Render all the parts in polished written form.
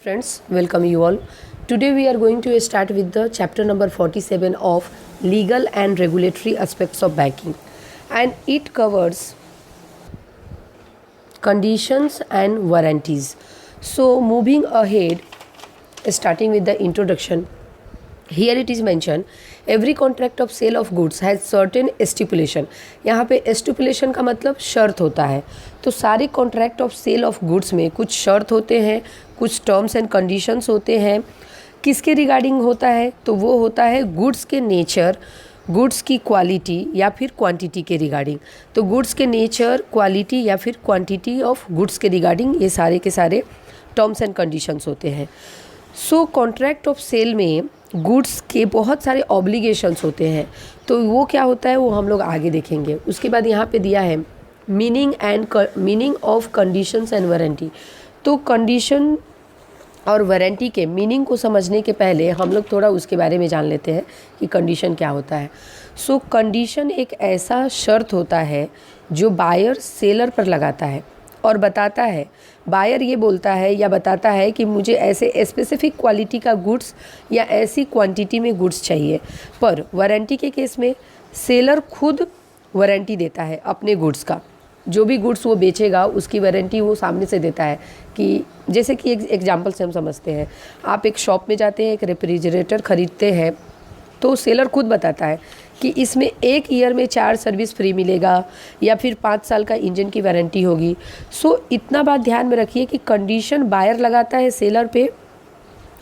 Friends, welcome you all. Today we are going to start with the chapter number 47 of legal and regulatory aspects of banking, and it covers conditions and warranties. So moving ahead, starting with the introduction, here it is mentioned every contract of sale of goods has certain stipulation. यहाँ पे stipulation का मतलब शर्त होता है. तो सारे contract of sale of goods में कुछ शर्त होते हैं, कुछ टर्म्स एंड कंडीशंस होते हैं. किसके रिगार्डिंग होता है? तो वो होता है गुड्स के नेचर, गुड्स की क्वालिटी या फिर क्वांटिटी के रिगार्डिंग. तो गुड्स के नेचर, क्वालिटी या फिर क्वांटिटी ऑफ गुड्स के रिगार्डिंग ये सारे के सारे टर्म्स एंड कंडीशंस होते हैं. सो कॉन्ट्रैक्ट ऑफ सेल में गुड्स के बहुत सारे ऑब्लिगेशंस होते हैं. तो वो क्या होता है वो हम लोग आगे देखेंगे. उसके बाद यहाँ पे दिया है meaning of conditions and warranty. तो कंडीशन और वारंटी के मीनिंग को समझने के पहले हम लोग थोड़ा उसके बारे में जान लेते हैं कि कंडीशन क्या होता है. सो कंडीशन एक ऐसा शर्त होता है जो बायर सेलर पर लगाता है और बताता है, बायर ये बोलता है या बताता है कि मुझे ऐसे स्पेसिफिक क्वालिटी का गुड्स या ऐसी क्वांटिटी में गुड्स चाहिए. पर वारंटी के केस में सेलर खुद वारंटी देता है अपने गुड्स का. जो भी गुड्स वो बेचेगा उसकी वारंटी वो सामने से देता है. कि जैसे कि एक एग्जांपल से हम समझते हैं, आप एक शॉप में जाते हैं, एक रेफ्रिजरेटर ख़रीदते हैं, तो सेलर खुद बताता है कि इसमें 1 ईयर में 4 सर्विस फ्री मिलेगा या फिर 5 साल का इंजन की वारंटी होगी. सो इतना बात ध्यान में रखिए कि कंडीशन बायर लगाता है सेलर पे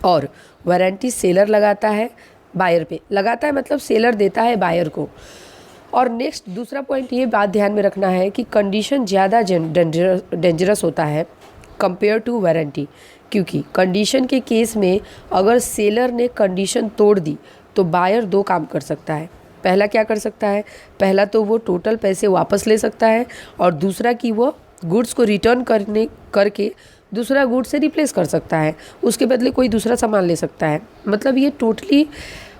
और वारंटी सेलर लगाता है बायर पे. लगाता है मतलब सेलर देता है बायर को. और नेक्स्ट दूसरा पॉइंट ये बात ध्यान में रखना है कि कंडीशन ज़्यादा डेंजरस होता है कंपेयर टू वारंटी. क्योंकि कंडीशन के केस में अगर सेलर ने कंडीशन तोड़ दी तो बायर 2 काम कर सकता है. पहला क्या कर सकता है? पहला तो वो टोटल पैसे वापस ले सकता है और दूसरा कि वो गुड्स को रिटर्न करके दूसरा गुड्स से रिप्लेस कर सकता है. उसके बदले कोई दूसरा सामान ले सकता है. मतलब ये टोटली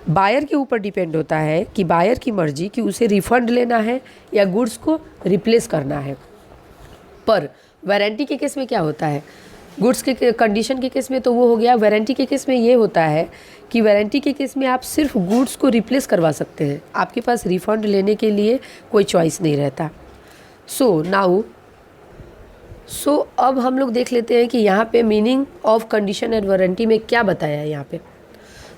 बायर के ऊपर डिपेंड होता है कि बायर की मर्जी कि उसे रिफ़ंड लेना है या गुड्स को रिप्लेस करना है. पर वारंटी के केस में क्या होता है? गुड्स के कंडीशन के केस में तो वो हो गया. वारंटी के केस में ये होता है कि वारंटी के केस में आप सिर्फ गुड्स को रिप्लेस करवा सकते हैं. आपके पास रिफ़ंड लेने के लिए कोई चॉइस नहीं रहता. सो अब हम लोग देख लेते हैं कि यहाँ पे meaning of condition and warranty में क्या बताया है यहाँ पे.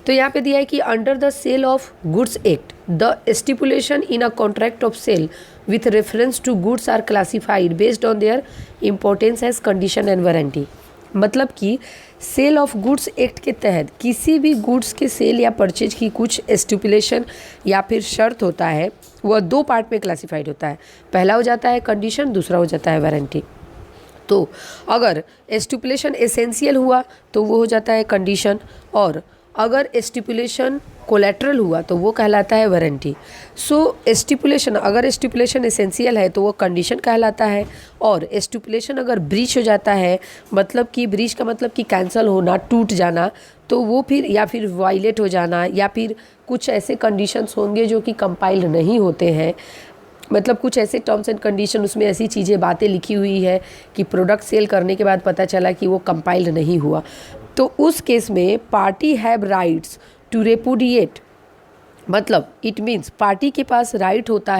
तो यहाँ पे दिया है कि under the sale of goods act the stipulation in a contract of sale with reference to goods are classified based on their importance as condition and warranty. मतलब कि सेल ऑफ गुड्स एक्ट के तहत किसी भी goods के cell या purchase की कुछ स्टिपुलेशन या फिर शर्त होता है, वह 2 पार्ट में क्लासिफाइड होता है. पहला हो जाता है कंडीशन, दूसरा हो जाता है वारंटी. तो अगर स्टिपुलेशन एसेंशियल हुआ तो वो हो जाता है कंडीशन, और अगर स्टिपुलेशन कोलेट्रल हुआ तो वो कहलाता है वारंटी. सो स्टिपुलेशन, अगर स्टिपुलेशन एसेंशियल है तो वो कंडीशन कहलाता है, और स्टिपुलेशन अगर ब्रीच हो जाता है, मतलब कि ब्रीच का मतलब कि कैंसिल होना, टूट जाना, तो वो फिर या फिर वायलेट हो जाना या फिर कुछ ऐसे कंडीशंस होंगे जो कि कंपाइल्ड नहीं होते हैं. मतलब कुछ ऐसे टर्म्स एंड कंडीशन, उसमें ऐसी चीज़ें, बातें लिखी हुई है कि प्रोडक्ट सेल करने के बाद पता चला कि वो कंपाइल्ड नहीं हुआ. तो उस केस में party have rights to repudiate. मतलब इट मीन्स पार्टी के पास राइट होता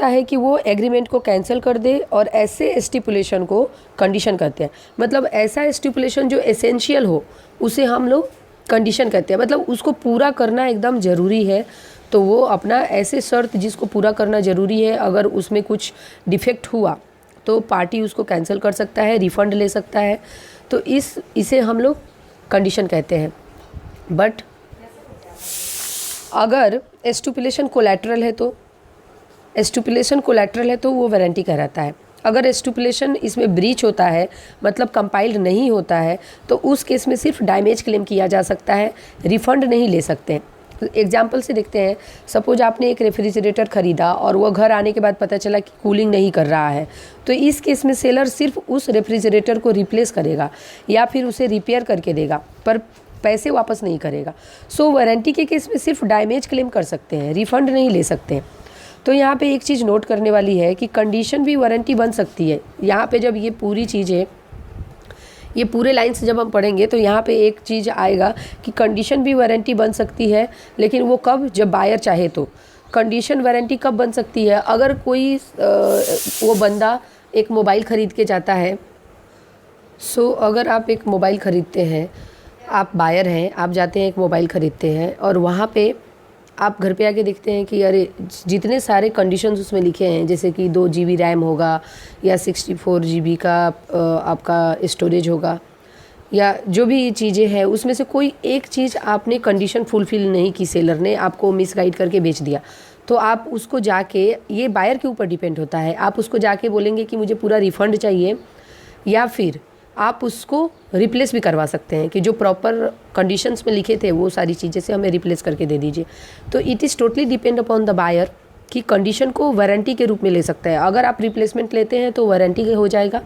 है कि वो एग्रीमेंट को कैंसिल कर दे और ऐसे स्टिपुलेशन को कंडीशन कहते हैं. मतलब ऐसा स्टिपुलेशन जो एसेंशियल हो उसे हम लोग कंडीशन कहते हैं. मतलब उसको पूरा करना एकदम ज़रूरी है, तो वो अपना ऐसे शर्त जिसको पूरा करना ज़रूरी है, अगर उसमें कुछ डिफेक्ट हुआ तो पार्टी उसको कैंसिल कर सकता है, रिफ़ंड ले सकता है. तो इसे हम लोग कंडीशन कहते हैं. बट अगर स्टिपुलेशन कोलैटरल है तो वो वारंटी कहलाता है. अगर स्टिपुलेशन इसमें ब्रीच होता है, मतलब कंपाइल्ड नहीं होता है, तो उस केस में सिर्फ डैमेज क्लेम किया जा सकता है, रिफ़ंड नहीं ले सकते. एग्जाम्पल से देखते हैं. सपोज आपने एक रेफ्रिजरेटर ख़रीदा और वह घर आने के बाद पता चला कि कूलिंग नहीं कर रहा है. तो इस केस में सेलर सिर्फ उस रेफ्रिजरेटर को रिप्लेस करेगा या फिर उसे रिपेयर करके देगा, पर पैसे वापस नहीं करेगा. सो वारंटी के केस में सिर्फ डैमेज क्लेम कर सकते हैं, रिफ़ंड नहीं ले सकते. तो यहाँ पे एक चीज़ नोट करने वाली है कि कंडीशन भी वारंटी बन सकती है. यहाँ पे जब ये पूरी चीज़ें ये पूरे लाइन्स जब हम पढ़ेंगे तो यहाँ पे एक चीज़ आएगा कि कंडीशन भी वारंटी बन सकती है, लेकिन वो कब, जब बायर चाहे तो। कंडीशन वारंटी कब बन सकती है, अगर कोई वो बंदा एक मोबाइल ख़रीद के जाता है। अगर आप एक मोबाइल ख़रीदते हैं, आप बायर हैं, आप जाते हैं एक मोबाइल ख़रीदते हैं और वहाँ पे आप घर पे आके देखते हैं कि अरे जितने सारे कंडीशंस उसमें लिखे हैं, जैसे कि 2 GB रैम होगा या 64 GB का आपका स्टोरेज होगा या जो भी चीज़ें हैं, उसमें से कोई एक चीज़ आपने कंडीशन फुलफ़िल नहीं की, सेलर ने आपको मिसगाइड करके बेच दिया, तो आप उसको जाके, ये बायर के ऊपर डिपेंड होता है, आप उसको जाके बोलेंगे कि मुझे पूरा रिफ़ंड चाहिए, या फिर आप उसको रिप्लेस भी करवा सकते हैं कि जो प्रॉपर कंडीशंस में लिखे थे वो सारी चीज़ें से हमें रिप्लेस करके दे दीजिए। तो it is totally depend upon the buyer कि कंडीशन को वारंटी के रूप में ले सकता है। अगर आप रिप्लेसमेंट लेते हैं तो वारंटी के हो जाएगा,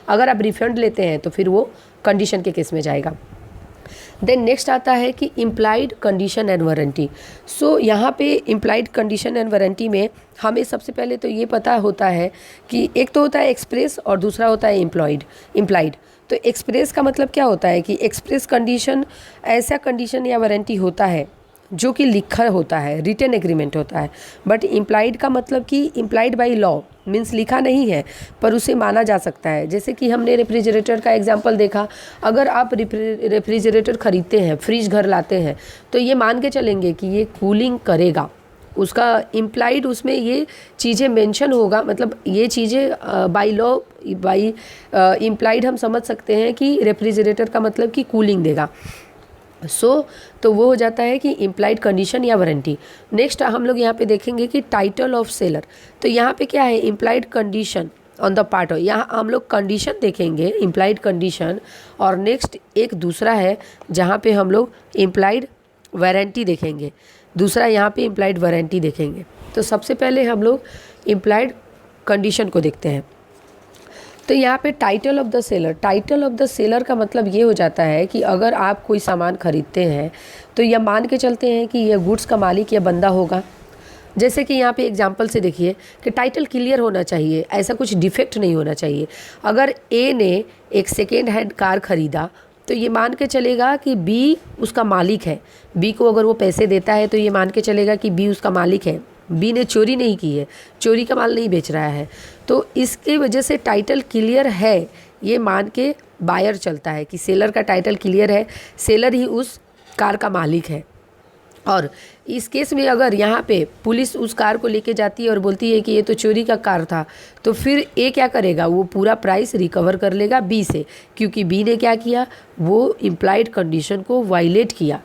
अगर आप रिफंड लेते हैं तो फिर वो कंडीशन के केस में जाएगा। देन नेक्स्ट आता है कि इम्प्लाइड कंडीशन एंड वारंटी। यहाँ पे इम्प्लाइड कंडीशन एंड वारंटी में हमें सबसे पहले तो ये पता होता है कि एक तो होता है एक्सप्रेस और दूसरा होता है इम्प्लाइड। तो एक्सप्रेस का मतलब क्या होता है कि एक्सप्रेस कंडीशन ऐसा कंडीशन या वारंटी होता है जो कि लिखा होता है, रिटन एग्रीमेंट होता है। बट इम्प्लाइड का मतलब कि इम्प्लाइड बाय लॉ, मीन्स लिखा नहीं है पर उसे माना जा सकता है। जैसे कि हमने रेफ्रिजरेटर का एग्जांपल देखा, अगर आप रेफ्रिजरेटर ख़रीदते हैं, फ्रिज घर लाते हैं, तो ये मान के चलेंगे कि ये कूलिंग करेगा, उसका इम्प्लाइड उसमें ये चीज़ें मेंशन होगा, मतलब ये चीज़ें बाय लॉ बाय इम्प्लाइड हम समझ सकते हैं कि रेफ्रिजरेटर का मतलब कि कूलिंग देगा। तो वो हो जाता है कि इम्प्लाइड कंडीशन या वारंटी। नेक्स्ट हम लोग यहाँ पे देखेंगे कि टाइटल ऑफ सेलर। तो यहाँ पे क्या है, implied condition on the part of, यहाँ हम लोग कंडीशन देखेंगे, इम्प्लाइड कंडीशन, और नेक्स्ट एक दूसरा है जहाँ पे हम लोग इम्प्लाइड वारंटी देखेंगे, दूसरा यहाँ पे इम्प्लाइड वारंटी देखेंगे। तो सबसे पहले हम लोग इम्प्लाइड कंडीशन को देखते हैं। तो यहाँ पे title of the seller, title of the seller का मतलब ये हो जाता है कि अगर आप कोई सामान खरीदते हैं तो यह मान के चलते हैं कि यह गुड्स का मालिक या बंदा होगा। जैसे कि यहाँ पे एग्जांपल से देखिए कि टाइटल क्लियर होना चाहिए, ऐसा कुछ डिफेक्ट नहीं होना चाहिए। अगर ए ने एक सेकेंड हैंड कार ख़रीदा तो ये मान के चलेगा कि बी उसका मालिक है, बी को अगर वो पैसे देता है तो ये मान के चलेगा कि बी उसका मालिक है, बी ने चोरी नहीं की है, चोरी का माल नहीं बेच रहा है। तो इसके वजह से टाइटल क्लियर है ये मान के बायर चलता है कि सेलर का टाइटल क्लियर है, सेलर ही उस कार का मालिक है। और इस केस में अगर यहाँ पे पुलिस उस कार को लेके जाती है और बोलती है कि ये तो चोरी का कार था, तो फिर ए क्या करेगा, वो पूरा प्राइस रिकवर कर लेगा बी से, क्योंकि बी ने क्या किया, वो इम्प्लाइड कंडीशन को वायलेट किया।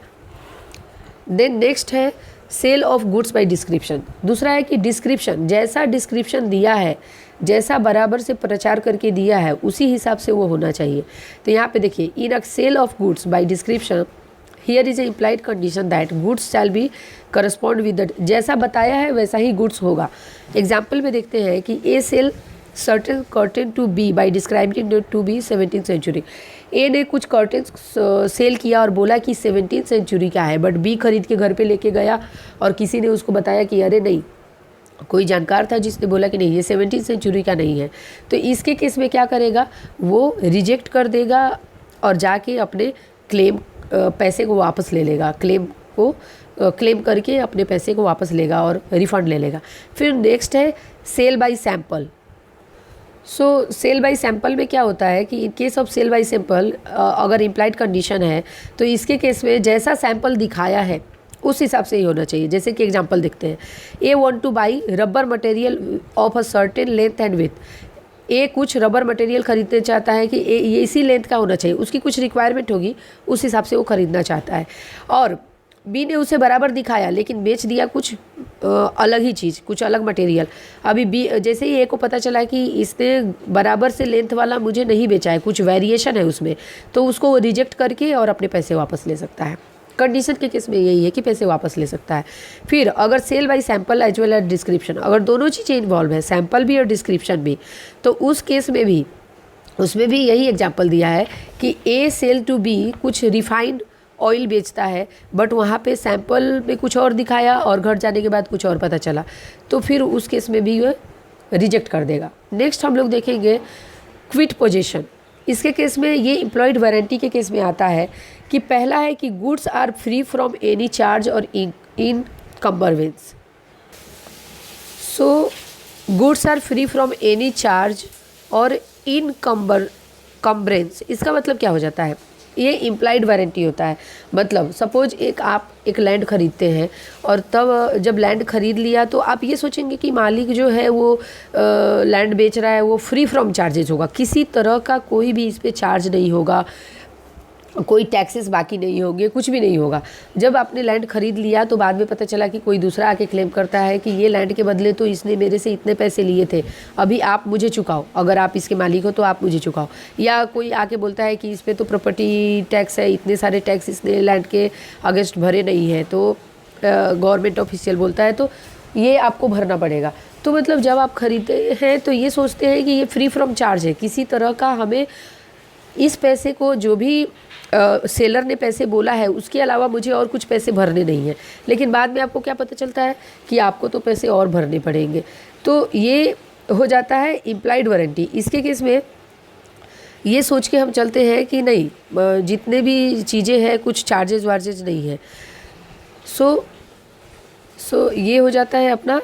देन नेक्स्ट है sale of goods by description. दूसरा है कि डिस्क्रिप्शन, जैसा डिस्क्रिप्शन दिया है, जैसा बराबर से प्रचार करके दिया है, उसी हिसाब से वो होना चाहिए। तो यहाँ पे देखिए, in a sale of goods by description here is a implied condition that goods shall be correspond with the, जैसा बताया है वैसा ही गुड्स होगा। एग्जाम्पल में देखते हैं कि A sell certain curtain to be by describing it to be 17th century. A ने कुछ कर्टेन सेल किया और बोला कि 17th सेंचुरी का है, बट बी खरीद के घर पे लेके गया और किसी ने उसको बताया कि अरे नहीं, कोई जानकार था जिसने बोला कि नहीं ये 17th सेंचुरी का नहीं है। तो इसके केस में क्या करेगा, वो रिजेक्ट कर देगा और जाके अपने क्लेम पैसे को वापस ले लेगा, क्लेम करके अपने पैसे को वापस लेगा और रिफ़ंड ले लेगा। फिर नेक्स्ट है sale by sample. Sale by sample में क्या होता है कि in case of sale by sample अगर इम्प्लाइड कंडीशन है तो इसके केस में जैसा सैंपल दिखाया है उस हिसाब से ही होना चाहिए। जैसे कि एग्जांपल देखते हैं, A want to buy rubber material of a certain length and with. A कुछ रबर मटेरियल खरीदना चाहता है कि ये इसी लेंथ का होना चाहिए, उसकी कुछ रिक्वायरमेंट होगी, उस हिसाब से वो खरीदना चाहता है। और बी ने उसे बराबर दिखाया लेकिन बेच दिया कुछ अलग ही चीज़, कुछ अलग मटेरियल। अभी बी जैसे ही ए को पता चला कि इसने बराबर से लेंथ वाला मुझे नहीं बेचा है, कुछ वेरिएशन है उसमें, तो उसको रिजेक्ट करके और अपने पैसे वापस ले सकता है। कंडीशन के केस में यही है कि पैसे वापस ले सकता है। फिर अगर sale by sample as well as description, अगर दोनों चीज़ें इन्वॉल्व है, सैंपल भी और डिस्क्रिप्शन भी, तो उस केस में भी उसमें भी यही एग्जांपल दिया है कि ए सेल टू बी कुछ रिफाइंड ऑयल बेचता है, बट वहाँ पे सैंपल में कुछ और दिखाया और घर जाने के बाद कुछ और पता चला, तो फिर उस केस में भी वह रिजेक्ट कर देगा। नेक्स्ट हम लोग देखेंगे क्विट पोजीशन। इसके केस में ये एम्प्लॉयड वारंटी के केस में आता है कि पहला है कि goods are free from any charge और encumbrance. So goods are free from any charge और इनकम्बरेंस, इसका मतलब क्या हो जाता है, ये इम्प्लाइड वारंटी होता है। मतलब सपोज आप एक लैंड खरीदते हैं और तब जब लैंड खरीद लिया तो आप ये सोचेंगे कि मालिक जो है वो लैंड बेच रहा है वो फ्री फ्रॉम चार्जेस होगा, किसी तरह का कोई भी इस पर चार्ज नहीं होगा, कोई टैक्सेस बाकी नहीं होंगे, कुछ भी नहीं होगा। जब आपने लैंड खरीद लिया तो बाद में पता चला कि कोई दूसरा आके क्लेम करता है कि ये लैंड के बदले तो इसने मेरे से इतने पैसे लिए थे, अभी आप मुझे चुकाओ, अगर आप इसके मालिक हो तो आप मुझे चुकाओ। या कोई आके बोलता है कि इस पर तो प्रॉपर्टी टैक्स है, इतने सारे टैक्स इसने लैंड के अगेंस्ट भरे नहीं है, तो गवर्नमेंट ऑफिशियल बोलता है तो ये आपको भरना पड़ेगा। तो मतलब जब आप खरीदते हैं तो ये सोचते हैं कि ये फ्री फ्रॉम चार्ज है, किसी तरह का हमें इस पैसे को जो भी सेलर ने पैसे बोला है उसके अलावा मुझे और कुछ पैसे भरने नहीं हैं। लेकिन बाद में आपको क्या पता चलता है कि आपको तो पैसे और भरने पड़ेंगे। तो ये हो जाता है इम्प्लाइड वारंटी। इसके केस में ये सोच के हम चलते हैं कि नहीं, जितने भी चीज़ें हैं कुछ चार्जेस वार्जेस नहीं है। सो ये हो जाता है अपना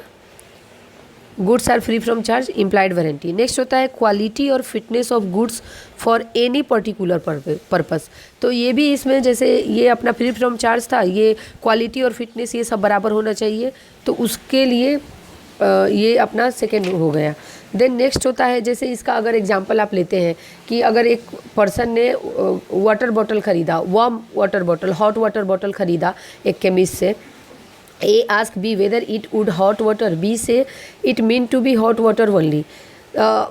goods are free from charge, implied warranty. Next होता है क्वालिटी और fitness of goods for any particular purpose. तो ये भी इसमें जैसे ये अपना फ्री फ्रॉम चार्ज था, ये क्वालिटी और फिटनेस ये सब बराबर होना चाहिए, तो उसके लिए ये अपना सेकेंड हो गया। देन नेक्स्ट होता है, जैसे इसका अगर एग्जांपल आप लेते हैं कि अगर एक पर्सन ने वाटर बॉटल ख़रीदा, warm water bottle, hot water bottle ख़रीदा एक केमिस्ट से। A asked B whether it would hot water. B say it mean to be hot water only.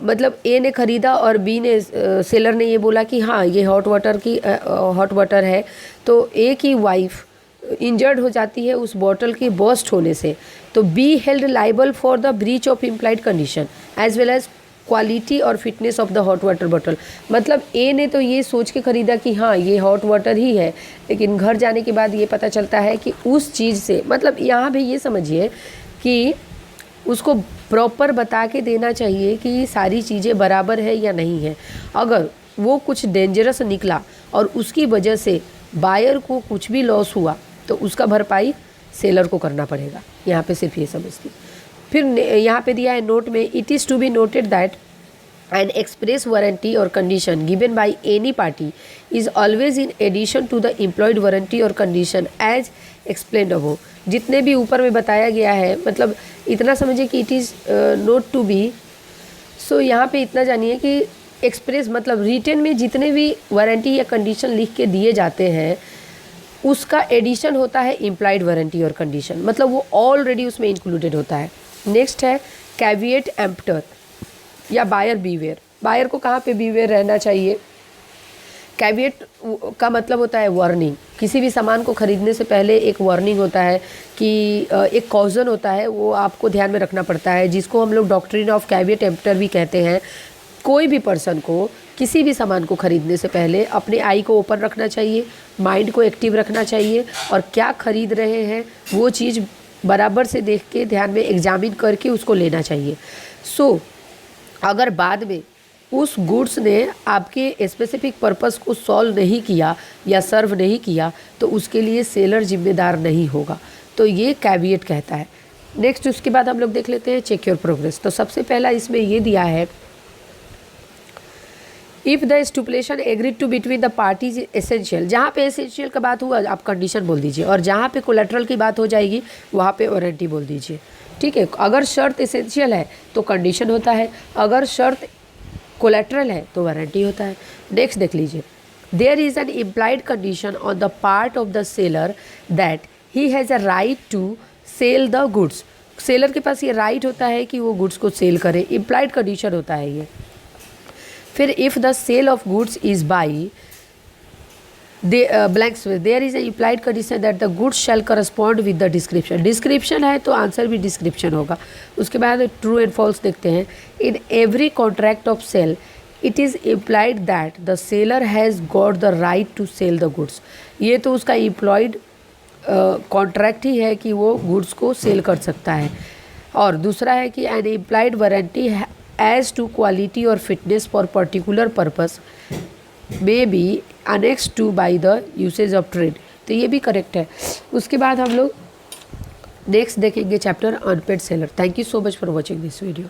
मतलब A ने ख़रीदा और B ने सेलर ने ये बोला कि हाँ ये हॉट वाटर है। तो A की वाइफ इंजर्ड हो जाती है उस बॉटल की बर्स्ट होने से, तो B held liable for the breach of implied condition as well as quality और fitness of the hot water bottle. मतलब ए ने तो ये सोच के ख़रीदा कि हाँ ये हॉट वाटर ही है, लेकिन घर जाने के बाद ये पता चलता है कि उस चीज़ से, मतलब यहाँ भी ये समझिए कि उसको प्रॉपर बता के देना चाहिए कि सारी चीज़ें बराबर है या नहीं है। अगर वो कुछ डेंजरस निकला और उसकी वजह से बायर को कुछ भी लॉस हुआ तो उसका भरपाई सेलर को करना पड़ेगा। यहाँ पे सिर्फ ये समझती। फिर यहाँ पे दिया है नोट में, it is to be noted that an express warranty और condition given by any party is always in addition to the employed warranty और कंडीशन एज एक्सप्लेन्ड अबव। जितने भी ऊपर में बताया गया है, मतलब इतना समझिए कि it is not to be. So यहाँ पे इतना जानिए कि एक्सप्रेस मतलब रिटन में जितने भी वारंटी या कंडीशन लिख के दिए जाते हैं उसका एडिशन होता है इम्प्लाइड वारंटी और कंडीशन, मतलब वो ऑलरेडी उसमें इंक्लूडेड होता है। नेक्स्ट है कैविएट एम्प्टर या बायर बीवेयर। बायर को कहाँ पे बीवेयर रहना चाहिए? कैविएट का मतलब होता है वार्निंग। किसी भी सामान को खरीदने से पहले एक वार्निंग होता है कि एक कॉजन होता है, वो आपको ध्यान में रखना पड़ता है, जिसको हम लोग डॉक्ट्रिन ऑफ कैविएट एम्प्टर भी कहते हैं। कोई भी पर्सन को किसी भी सामान को खरीदने से पहले अपने आई को ओपन रखना चाहिए, माइंड को एक्टिव रखना चाहिए और क्या खरीद रहे हैं वो चीज़ बराबर से देख के ध्यान में एग्जामिन करके उसको लेना चाहिए। सो अगर बाद में उस गुड्स ने आपके स्पेसिफिक पर्पस को सॉल्व नहीं किया या सर्व नहीं किया तो उसके लिए सेलर जिम्मेदार नहीं होगा। तो ये कैविएट कहता है। नेक्स्ट उसके बाद हम लोग देख लेते हैं चेक योर प्रोग्रेस। तो सबसे पहला इसमें ये दिया है, if the stipulation agreed to between the parties essential. जहाँ पे एसेंशियल का बात हुआ आप कंडीशन बोल दीजिए, और जहाँ पे कोलेट्रल की बात हो जाएगी वहाँ पे वारंटी बोल दीजिए। ठीक है, अगर शर्त एसेंशियल है तो कंडीशन होता है, अगर शर्त कोलेट्रल है तो वारंटी होता है। नेक्स्ट देख लीजिए, there is an implied condition on the part of the seller that he has a right to sell the goods. Seller के पास ये राइट होता है कि वो गुड्स को सेल करे, इम्प्लाइड कंडीशन होता है ये। फिर if the sale of goods is by blank space, there is a implied condition that the goods shall correspond with the description. Description है तो आंसर भी डिस्क्रिप्शन होगा। उसके बाद ट्रू एंड फॉल्स देखते हैं। In every contract of sale it is implied that the seller has got the right to sell the goods. ये तो उसका इम्प्लॉयड कॉन्ट्रैक्ट ही है कि वो गुड्स को सेल कर सकता है। और दूसरा है कि an implied warranty as to quality और fitness for particular purpose may be annexed to by the usage of trade. तो ये भी करेक्ट है। उसके बाद हम लोग नेक्स्ट देखेंगे chapter unpaid seller. Thank you so much for watching this video.